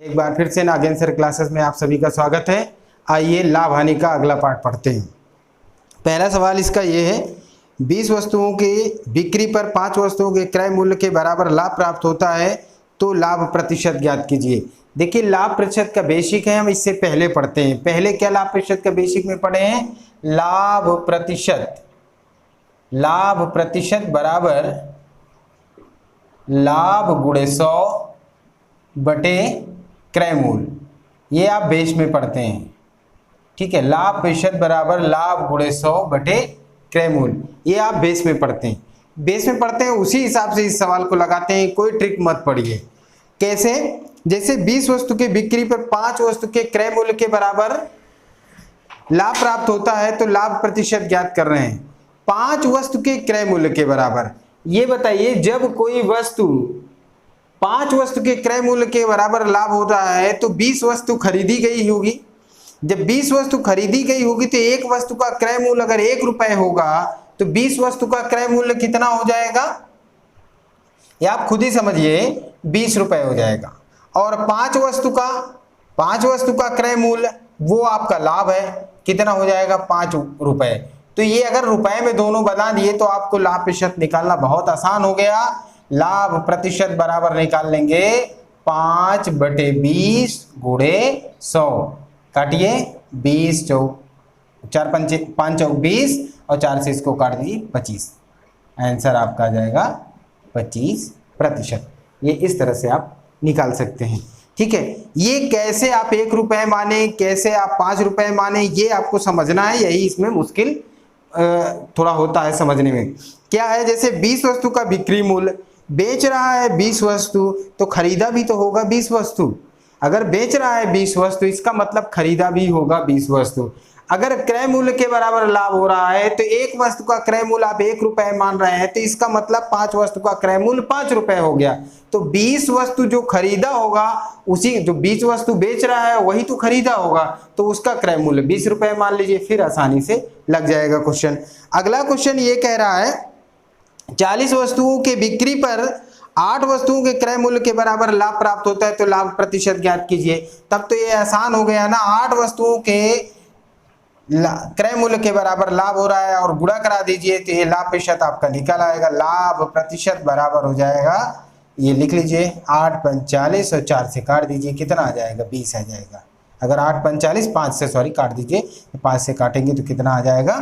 एक बार फिर से नागेंद्र सर क्लासेस में आप सभी का स्वागत है। आइए लाभ हानि का अगला पार्ट पढ़ते हैं। पहला सवाल इसका ये है, 20 वस्तुओं की बिक्री पर 5 वस्तुओं के क्रय मूल्य के बराबर लाभ प्राप्त होता है तो लाभ प्रतिशत ज्ञात कीजिए। देखिए लाभ प्रतिशत का बेसिक है, हम इससे पहले पढ़ते हैं। पहले क्या लाभ प्रतिशत का बेसिक में पढ़े हैं? लाभ प्रतिशत बराबर लाभ गुणे 100 बटे क्रय मूल्य, ये आप बेस में पढ़ते हैं। ठीक है, लाभ प्रतिशत बराबर लाभ गुणे 100 बटे क्रय मूल्य, ये आप बेस में पढ़ते हैं। बेस में पढ़ते हैं उसी हिसाब से इस सवाल को लगाते हैं, कोई ट्रिक मत पढ़िए। कैसे? जैसे 20 वस्तु की बिक्री पर 5 वस्तु के क्रय मूल्य के बराबर लाभ प्राप्त होता है तो लाभ प्रतिशत ज्ञात कर रहे हैं। 5 वस्तु के क्रय मूल्य के बराबर, ये बताइए जब कोई वस्तु 5 वस्तु के क्रय मूल्य के बराबर लाभ होता है तो 20 वस्तु खरीदी गई होगी। जब 20 वस्तु खरीदी गई होगी तो एक वस्तु का क्रय मूल्य अगर 1 रुपए होगा तो 20 वस्तु का क्रय मूल्य कितना हो जाएगा? ये आप खुद ही समझिए, 20 रुपए हो जाएगा। और 5 वस्तु का क्रय मूल्य वो आपका लाभ है, कितना हो जाएगा? 5 रुपए। तो ये अगर रुपए में दोनों बना दिए तो आपको लाभ प्रतिशत निकालना बहुत आसान हो गया। लाभ प्रतिशत बराबर निकाल लेंगे 5 बटे 20 गुणे 100। काटिए, 20 4 5 चौक 20 और 4 से इसको काट दीजिए 25। आंसर आपका आ जाएगा 25%। ये इस तरह से आप निकाल सकते हैं। ठीक है, ये कैसे आप 1 रुपए माने, कैसे आप 5 रुपए माने, ये आपको समझना है। यही इसमें मुश्किल थोड़ा होता है समझने में। क्या है? जैसे 20 वस्तु का बिक्री मूल्य, बेच रहा है 20 वस्तु तो खरीदा भी तो होगा 20 वस्तु। अगर बेच रहा है 20 वस्तु इसका मतलब खरीदा भी होगा 20 वस्तु। अगर क्रय मूल्य के बराबर लाभ हो रहा है तो एक वस्तु का क्रय मूल्य आप 1 रुपए मान रहे हैं तो इसका मतलब 5 वस्तु का क्रय मूल्य 5 रुपए हो गया। तो 20 वस्तु जो खरीदा होगा, उसी जो 20 वस्तु बेच रहा है वही तो खरीदा होगा, तो उसका क्रय मूल्य 20 रुपए मान लीजिए, फिर आसानी से लग जाएगा क्वेश्चन। अगला क्वेश्चन ये कह रहा है 40 वस्तुओं के बिक्री पर 8 वस्तुओं के क्रय मूल्य के बराबर लाभ प्राप्त होता है तो लाभ प्रतिशत ज्ञात कीजिए। तब तो ये आसान हो गया ना, 8 वस्तुओं के क्रय मूल्य के बराबर लाभ हो रहा है और गुणा करा दीजिए तो ये लाभ प्रतिशत आपका निकल आएगा। लाभ प्रतिशत बराबर हो जाएगा, ये लिख लीजिए 8 5 40 और 4 से काट दीजिए, कितना आ जाएगा? 20 आ जाएगा। अगर 8 5 40, 5 से सॉरी काट दीजिए, 5 से काटेंगे तो कितना आ जाएगा?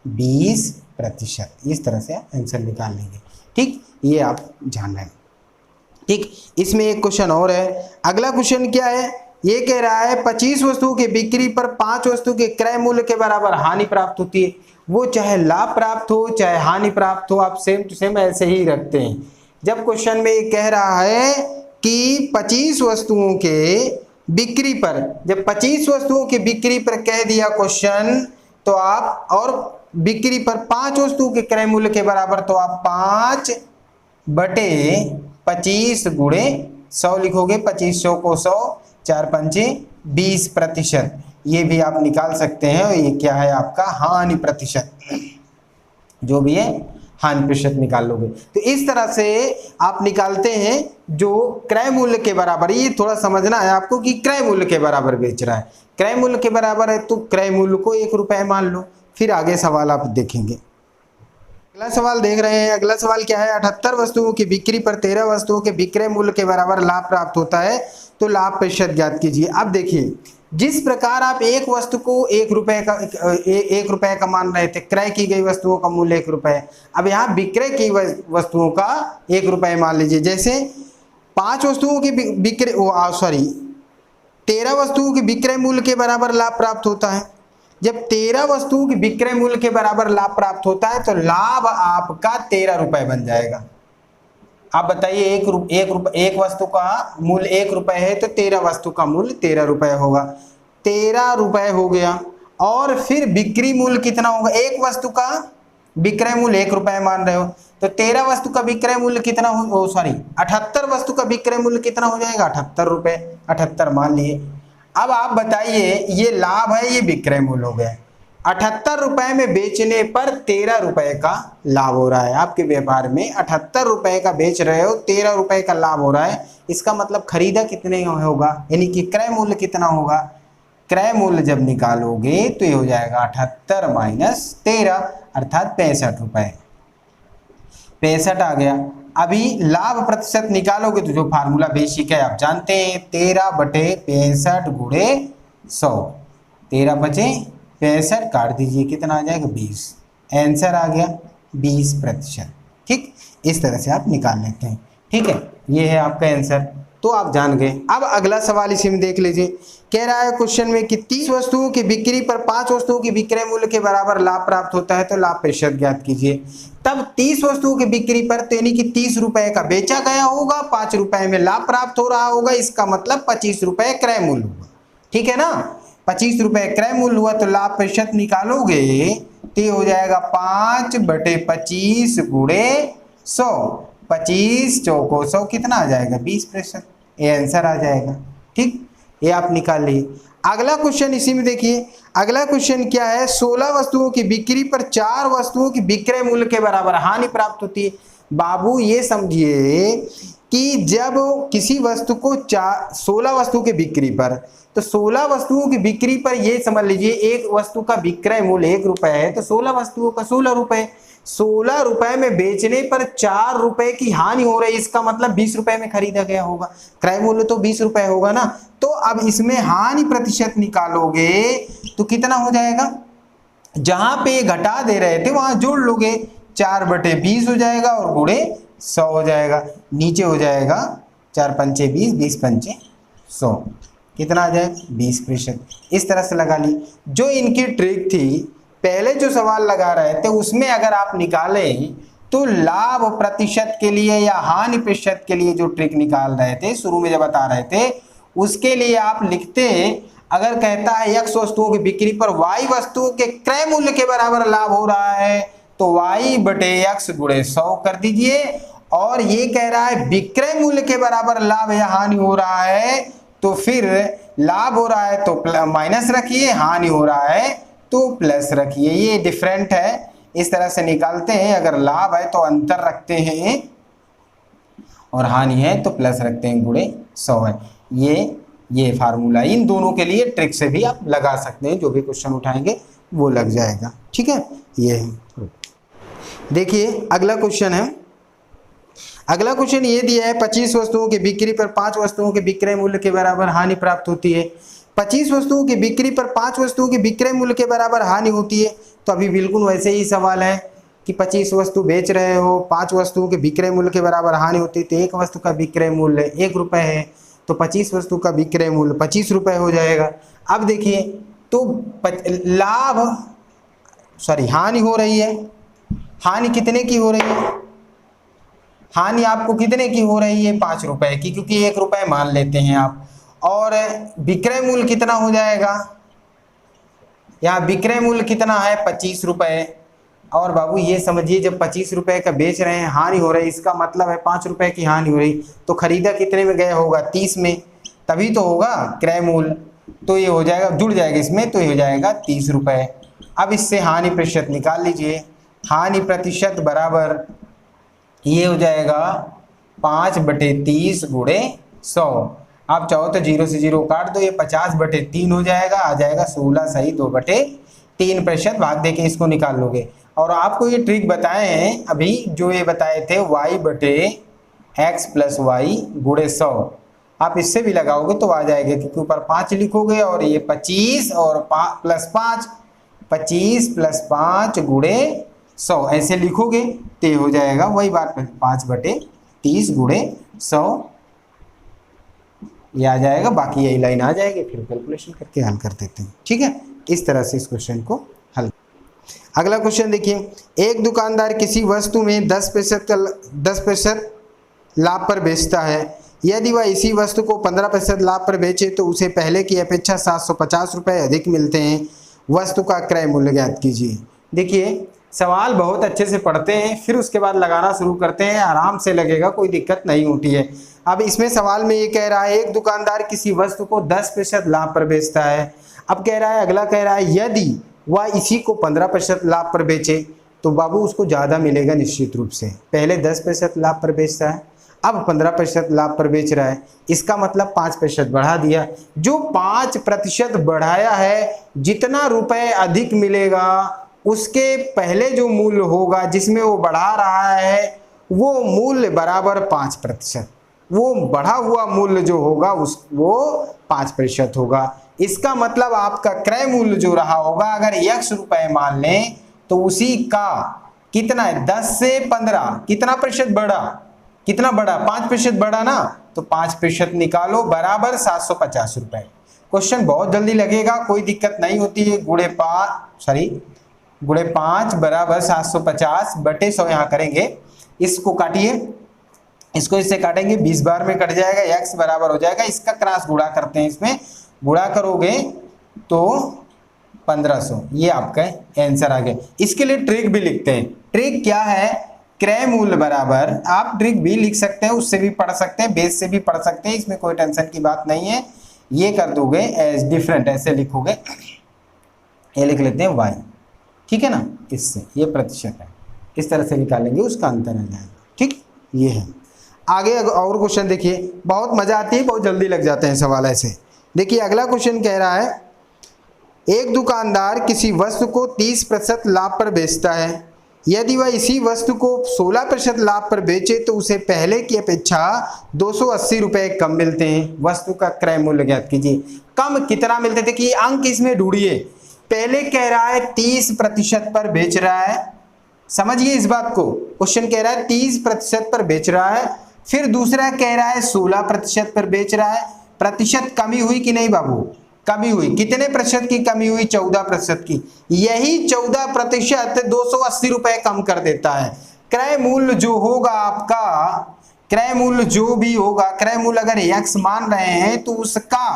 20%। इस तरह से आंसर निकाल लेंगे। ठीक, ये आप जान लें। ठीक, इसमें एक क्वेश्चन और है। अगला क्वेश्चन क्या है? ये कह रहा है 25 वस्तुओं की बिक्री पर 5 वस्तु के क्रय मूल्य के बराबर हानि प्राप्त होती है। वो चाहे लाभ प्राप्त हो चाहे हानि प्राप्त हो, आप सेम टू सेम ऐसे ही रखते हैं। जब क्वेश्चन में ये कह रहा है कि 25 वस्तुओं के बिक्री पर, जब 25 वस्तुओं की बिक्री पर कह दिया क्वेश्चन, तो आप और बिक्री पर 5 वस्तुओं के क्रय मूल्य के बराबर, तो आप 5 बटे 25 गुणे 100 लिखोगे। 25 को 100, 4 पंचे 20%। ये भी आप निकाल सकते हैं। ये क्या है आपका? हानि प्रतिशत। जो भी है हानि प्रतिशत निकाल लोगे। तो इस तरह से आप निकालते हैं जो क्रय मूल्य के बराबर। ये थोड़ा समझना है आपको कि क्रय मूल्य के बराबर बेच रहा है। क्रय मूल्य के बराबर है तो क्रय मूल्य को 1 रुपए मान लो। फिर आगे सवाल आप देखेंगे। अगला सवाल देख रहे हैं। अगला सवाल क्या है? 78 वस्तुओं की बिक्री पर 13 वस्तुओं के विक्रय मूल्य के बराबर लाभ प्राप्त होता है तो लाभ प्रतिशत ज्ञात कीजिए। अब देखिए, जिस प्रकार आप एक वस्तु को 1 रुपए का मान रहे थे, क्रय की गई वस्तुओं का मूल्य 1 रुपए, अब यहाँ विक्रय की वस्तुओं का 1 रुपए मान लीजिए। जैसे 5 वस्तुओं की 13 वस्तुओं के विक्रय मूल्य के बराबर लाभ प्राप्त होता है। जब 13 वस्तुओं के विक्रय मूल्य के बराबर लाभ प्राप्त होता है तो लाभ आपका 13 रुपए बन जाएगा। आप बताइए, एक वस्तु का मूल्य 1 रुपए है तो 13 वस्तु का मूल्य 13 रुपए होगा। 13 रुपए हो गया। और फिर बिक्री मूल्य कितना होगा? एक वस्तु का विक्रय मूल्य 1 रुपए मान रहे हो तो 13 वस्तु का विक्रय मूल्य कितना हो? 78 वस्तु का विक्रय मूल्य कितना हो जाएगा? 78 रुपए। 78 मान लिए। अब आप बताइए, ये लाभ है, ये विक्रय मूल्य हो गया। 78 रुपए में बेचने पर 13 रुपए का लाभ हो रहा है। आपके व्यापार में 78 रुपए का बेच रहे हो, 13 रुपए का लाभ हो रहा है। इसका मतलब खरीदा कितने होगा, यानी कि क्रय मूल्य कितना होगा। क्रय मूल्य जब निकालोगे तो ये हो जाएगा 78 माइनस 13 अर्थात 65 रुपए। 65 आ गया। अभी लाभ प्रतिशत निकालोगे तो जो फार्मूला बेसिक है आप जानते हैं, 13/65 गुणे 100। 13 बचे 65, काट दीजिए, कितना आ जाएगा 20। आंसर आ गया 20%। ठीक, इस तरह से आप निकाल लेते हैं। ठीक है, ये है आपका आंसर, तो आप जान गए। अब अगला सवाल इसी में देख लीजिए। कह रहा है क्वेश्चन में कि 30 वस्तुओं की बिक्री पर 5 वस्तुओं की विक्रय मूल्य के बराबर लाभ प्राप्त होता है, तो लाभ प्रतिशत ज्ञात कीजिए। तब 30 वस्तुओं की बिक्री पर तो यानी कि 30 रुपए का बेचा गया होगा, 5 रुपए में लाभ प्राप्त हो रहा होगा, इसका मतलब 25 रुपए क्रय मूल्य हुआ। ठीक है ना, 25 रुपए क्रय मूल्य हुआ, तो लाभ प्रतिशत निकालोगे तो हो जाएगा 5/25 गुणे 100। 25 चौको 100 कितना आ जाएगा 20%। ये आंसर आ जाएगा। ठीक, ये आप निकाल लीजिए। अगला क्वेश्चन इसी में देखिए। अगला क्वेश्चन क्या है, 16 वस्तुओं की बिक्री पर 4 वस्तुओं की विक्रय मूल्य के बराबर हानि प्राप्त होती है। बाबू ये समझिए कि जब किसी वस्तु को 16 वस्तु की बिक्री पर, तो 16 वस्तुओं की बिक्री पर ये समझ लीजिए एक वस्तु का विक्रय मूल्य 1 रुपए है, तो 16 वस्तुओं का 16 रुपए। 16 रुपए में बेचने पर 4 रुपए की हानि हो रही है, इसका मतलब 20 रुपए में खरीदा गया होगा। क्रय मूल्य तो 20 रुपए होगा ना। तो अब इसमें हानि प्रतिशत निकालोगे तो कितना हो जाएगा, जहां पे घटा दे रहे थे वहां जोड़ लोगे, 4/20 हो जाएगा और गुणे 100 हो जाएगा। नीचे हो जाएगा 4 पंचे 20, 20 पंचे 100, कितना आ जाएगा 20%। इस तरह से लगा ली। जो इनकी ट्रिक थी, पहले जो सवाल लगा रहे थे उसमें अगर आप निकालें तो लाभ प्रतिशत के लिए या हानि प्रतिशत के लिए जो ट्रिक निकाल रहे थे शुरू में जब बता रहे थे, उसके लिए आप लिखते, अगर कहता है x वस्तुओं की बिक्री पर y वस्तुओं के क्रय मूल्य के बराबर लाभ हो रहा है, तो y/x गुणे 100 कर दीजिए। और ये कह रहा है विक्रय मूल्य के बराबर लाभ या हानि हो रहा है, तो फिर लाभ हो रहा है तो माइनस रखिए, हानि हो रहा है तो प्लस रखिए। ये डिफरेंट है, इस तरह से निकालते हैं। अगर लाभ है तो अंतर रखते हैं और हानि है तो प्लस रखते हैं, गुणे 100 है। ये फार्मूला इन दोनों के लिए ट्रिक से भी आप लगा सकते हैं, जो भी क्वेश्चन उठाएंगे वो लग जाएगा। ठीक है, ये है। देखिए अगला क्वेश्चन है। अगला क्वेश्चन ये दिया है, 25 वस्तुओं की बिक्री पर 5 वस्तुओं के विक्रय मूल्य के बराबर हानि प्राप्त होती है। 25 वस्तुओं की बिक्री पर 5 वस्तुओं के विक्रय मूल्य के बराबर हानि होती है। तो अभी बिल्कुल वैसे ही सवाल है कि 25 वस्तु बेच रहे हो, 5 वस्तुओं के विक्रय मूल्य के बराबर हानि होती है, तो एक वस्तु का विक्रय मूल्य 1 रुपए है, तो 25 वस्तु का विक्रय मूल्य 25 रुपए हो जाएगा। अब देखिए तो हानि हो रही है। हानि कितने की हो रही है, हानि आपको कितने की हो रही है 5 रुपए की, क्योंकि 1 रुपए मान लेते हैं आप। और विक्रय मूल्य कितना हो जाएगा, यहाँ विक्रय मूल्य कितना है 25 रुपए। और बाबू ये समझिए जब 25 रुपए का बेच रहे हैं, हानि हो रही है, इसका मतलब है 5 रुपए की हानि हो रही, तो खरीदा कितने में गया होगा 30 में, तभी तो होगा क्रय मूल्य। तो ये हो जाएगा, जुड़ जाएगा इसमें, तो ये हो जाएगा 30 रुपए। अब इससे हानि प्रतिशत निकाल लीजिए। हानि प्रतिशत बराबर ये हो जाएगा 5/30 गुणे 100। आप चाहो तो 0 से 0 काट दो, ये 50/3 हो जाएगा, आ जाएगा 16 सही 2/3%। भाग दे के इसको निकाल लोगे। और आपको ये ट्रिक बताए हैं अभी, जो ये बताए थे y/x + y गुणे 100, आप इससे भी लगाओगे तो आ जाएगा, क्योंकि ऊपर 5 लिखोगे और ये 25 और +5, 25 + 5 गुणे 100 ऐसे लिखोगे तो ये हो जाएगा वही बात, 5/30 गुणे 100 ये आ जाएगा। बाकी यही लाइन आ जाएगी, फिर कैलकुलेशन करके हल कर देते हैं। ठीक है, इस तरह से इस क्वेश्चन को हल। अगला क्वेश्चन देखिए, एक दुकानदार किसी वस्तु में 10% लाभ पर बेचता है। यदि वह इसी वस्तु को 15% लाभ पर बेचे तो उसे पहले की अपेक्षा 750 रुपये अधिक मिलते हैं। वस्तु का क्रय मूल्य ज्ञात कीजिए। देखिए सवाल बहुत अच्छे से पढ़ते हैं, फिर उसके बाद लगाना शुरू करते हैं, आराम से लगेगा, कोई दिक्कत नहीं होती है। अब इसमें सवाल में ये कह रहा है एक दुकानदार किसी वस्तु को 10% लाभ पर बेचता है। अब कह रहा है, अगला कह रहा है यदि वह इसी को 15% लाभ पर बेचे तो बाबू उसको ज़्यादा मिलेगा निश्चित रूप से। पहले 10% लाभ पर बेचता है, अब 15% लाभ पर बेच रहा है, इसका मतलब 5% बढ़ा दिया। जो 5% बढ़ाया है, जितना रुपए अधिक मिलेगा उसके पहले जो मूल्य होगा जिसमें वो बढ़ा रहा है वो मूल्य बराबर 5%। वो बढ़ा हुआ मूल्य जो होगा वो 5% होगा। इसका मतलब आपका क्रय मूल्य जो रहा होगा, अगर x रुपए मान लें तो उसी का कितना है, 10 से 15 कितना प्रतिशत बढ़ा, कितना बढ़ा, 5% बढ़ा ना, तो 5% निकालो बराबर 750 रुपए। क्वेश्चन बहुत जल्दी लगेगा, कोई दिक्कत नहीं होती है। गुणे 5 बराबर 750 बटे 100 यहाँ करेंगे, इसको काटिए, इसको इससे काटेंगे 20 बार में कट जाएगा, x बराबर हो जाएगा, इसका क्रॉस गुणा करते हैं, इसमें गुणा करोगे तो 1500, ये आपका आंसर आ गया। इसके लिए ट्रिक भी लिखते हैं। ट्रिक क्या है, क्रय मूल्य बराबर, आप ट्रिक भी लिख सकते हैं, उससे भी पढ़ सकते हैं, बेस से भी पढ़ सकते हैं, इसमें कोई टेंशन की बात नहीं है। ये कर दोगे एज डिफरेंट, ऐसे लिखोगे, ये लिख लेते हैं y, ठीक है ना, इससे ये प्रतिशत है, इस तरह से निकालेंगे, उसका अंतर आ जाएगा। ठीक, ये है। आगे और क्वेश्चन देखिए, बहुत मजा आती है, बहुत जल्दी लग जाते हैं सवाल ऐसे। देखिए अगला क्वेश्चन कह रहा है, एक दुकानदार किसी वस्तु को 30% लाभ पर बेचता है, यदि वह इसी वस्तु को 16% लाभ पर बेचे तो उसे पहले की अपेक्षा 280 रुपए कम मिलते हैं। वस्तु का क्रय मूल्य ज्ञात कीजिए। कम कितना मिलते थे कि अंक इसमें ढूंढिए। पहले कह रहा है 30% पर बेच रहा है, समझिए इस बात को, क्वेश्चन कह रहा है 30% पर बेच रहा है, फिर दूसरा कह रहा है 16% पर बेच रहा है। प्रतिशत कमी हुई कि नहीं बाबू, कमी हुई। कितने प्रतिशत की कमी हुई, 14% की। यही 14% 280 रुपए कम कर देता है। क्रय मूल्य जो होगा आपका, क्रय मूल्य जो भी होगा, क्रय मूल्य अगर x मान रहे हैं तो उसका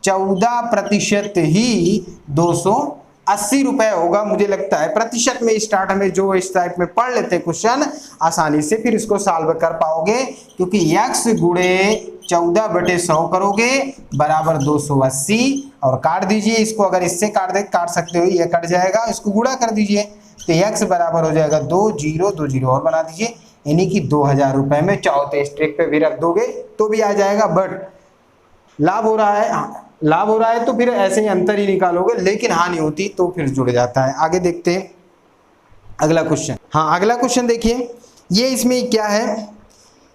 14% ही 280 रुपए होगा। मुझे लगता है प्रतिशत में स्टार्ट में जो इस टाइप में पढ़ लेते क्वेश्चन, आसानी से फिर इसको सॉल्व कर पाओगे, क्योंकि x गुणे 14/100 करोगे बराबर 280, और काट दीजिए इसको, अगर इससे काट सकते हो, ये कट जाएगा, इसको गुणा कर दीजिए तो x बराबर हो जाएगा 2 और बना दीजिए, यानी कि 2000 रुपए में। चाहो तो इस ट्रिक पे भी रख दोगे तो भी आ जाएगा, बट लाभ हो रहा है तो फिर ऐसे ही अंतर ही निकालोगे, लेकिन हानि होती तो फिर जुड़ जाता है। आगे देखते हैं अगला क्वेश्चन। हाँ, अगला क्वेश्चन देखिए, ये इसमें क्या है,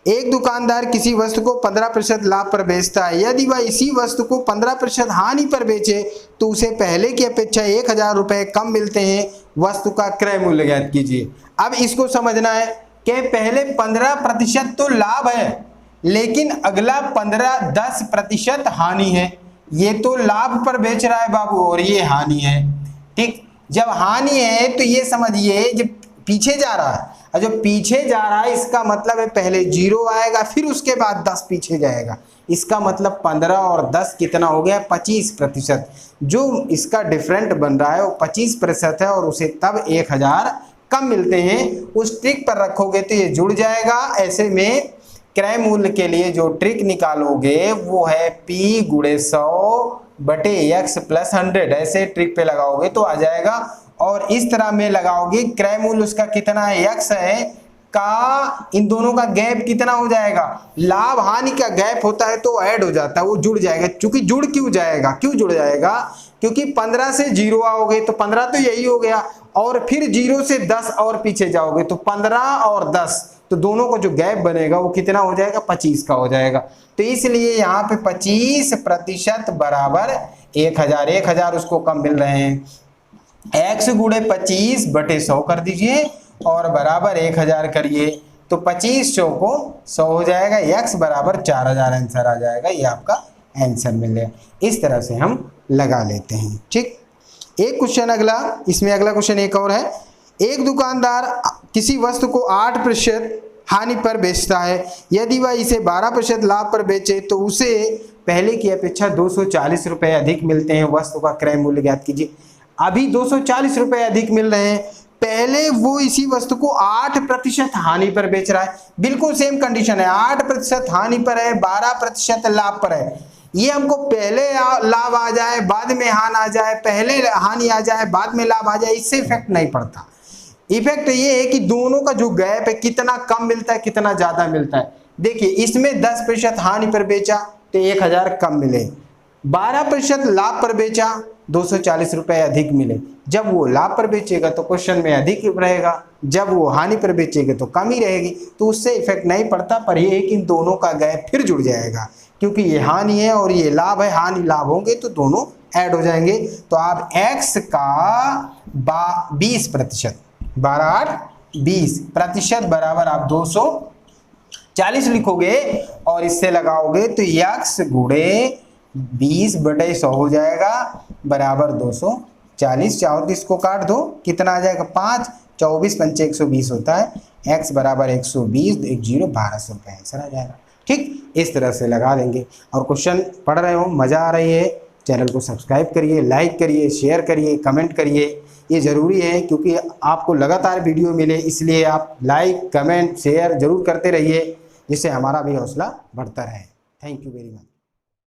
एक दुकानदार किसी वस्तु को 15% लाभ पर बेचता है, यदि वह इसी वस्तु को 15% हानि पर बेचे तो उसे पहले की अपेक्षा 1000 रुपए कम मिलते हैं। वस्तु का क्रय मूल्य ज्ञात कीजिए। अब इसको समझना है कि पहले 15% तो लाभ है, लेकिन अगला 10% हानि है। ये तो लाभ पर बेच रहा है बाबू और ये हानि है। ठीक, जब हानि है तो ये समझिए जब पीछे जा रहा है, और जो पीछे जा रहा है इसका मतलब है पहले 0 आएगा, फिर उसके बाद 10 पीछे जाएगा। इसका मतलब 15 और 10 कितना हो गया, 25%। जो इसका डिफरेंट बन रहा है वो 25% है, और उसे तब 1000 कम मिलते हैं। उस ट्रिक पर रखोगे तो ये जुड़ जाएगा। ऐसे में क्रय मूल्य के लिए जो ट्रिक निकालोगे वो है P गुणे 100 बटे x प्लस 100, ऐसे ट्रिक पे लगाओगे तो आ जाएगा। और इस तरह में लगाओगे, क्रय मूल्य उसका कितना है, x है, का इन दोनों का गैप कितना हो जाएगा, लाभ हानि का गैप होता है तो ऐड हो जाता है, वो जुड़ जाएगा। क्योंकि जुड़ क्यों जुड़ जाएगा, क्योंकि 15 से 0 आओगे तो 15 तो यही हो गया, और फिर 0 से 10 और पीछे जाओगे तो 15 और 10, तो दोनों का जो गैप बनेगा वो कितना हो जाएगा, 25 का हो जाएगा। तो इसलिए यहाँ पे 25% बराबर 1000 उसको कम मिल रहे हैं। x गुणे 25/100 कर दीजिए और बराबर 1000 करिए तो 25 चौको 100 हो जाएगा, x बराबर 4000 आंसर आ जाएगा। ये आपका आंसर मिल गया। इस तरह से हम लगा लेते हैं। ठीक, एक क्वेश्चन अगला, इसमें अगला क्वेश्चन एक और है, एक दुकानदार किसी वस्तु को 8% हानि पर बेचता है, यदि वह इसे 12% लाभ पर बेचे तो उसे पहले की अपेक्षा 240 रुपए अधिक मिलते हैं। वस्तु का क्रय मूल्य ज्ञात कीजिए। अभी 240 रुपए अधिक मिल रहे हैं, पहले वो इसी वस्तु को 8% हानि पर बेच रहा है। बिल्कुल सेम कंडीशन है, 8% हानि पर है, 12% लाभ पर है। ये हमको पहले लाभ आ जाए बाद में हानि आ जाए, पहले हानि आ जाए बाद में लाभ आ जाए, इससे इफेक्ट नहीं पड़ता। इफेक्ट ये है कि दोनों का जो गैप है कितना कम मिलता है कितना ज्यादा मिलता है। देखिए इसमें 10% हानि पर बेचा तो 1000 कम मिले, 12% लाभ पर बेचा 240 रुपए अधिक मिले। जब वो लाभ पर बेचेगा तो क्वेश्चन में अधिक रहेगा, जब वो हानि पर बेचेगा तो कम ही रहेगी, तो उससे इफेक्ट नहीं पड़ता। पर ये है कि इन दोनों का गैप फिर जुड़ जाएगा, क्योंकि ये हानि है और ये लाभ है, हानि लाभ होंगे तो दोनों ऐड हो जाएंगे। तो आप x का 20%, 20% बराबर आप 240 लिखोगे और इससे लगाओगे तो x गुणे 20/100 हो जाएगा बराबर 240। चाहो तो इसको काट दो, कितना आ जाएगा 5, 24 पंचे 120 होता है, x बराबर 120, 1200 रुपये आंसर आ जाएगा। ठीक, इस तरह से लगा देंगे। और क्वेश्चन पढ़ रहे हो, मज़ा आ रही है, चैनल को सब्सक्राइब करिए, लाइक करिए, शेयर करिए, कमेंट करिए। ये ज़रूरी है क्योंकि आपको लगातार वीडियो मिले, इसलिए आप लाइक कमेंट शेयर ज़रूर करते रहिए, जिससे हमारा भी हौसला बढ़ता रहे। Thank you very much.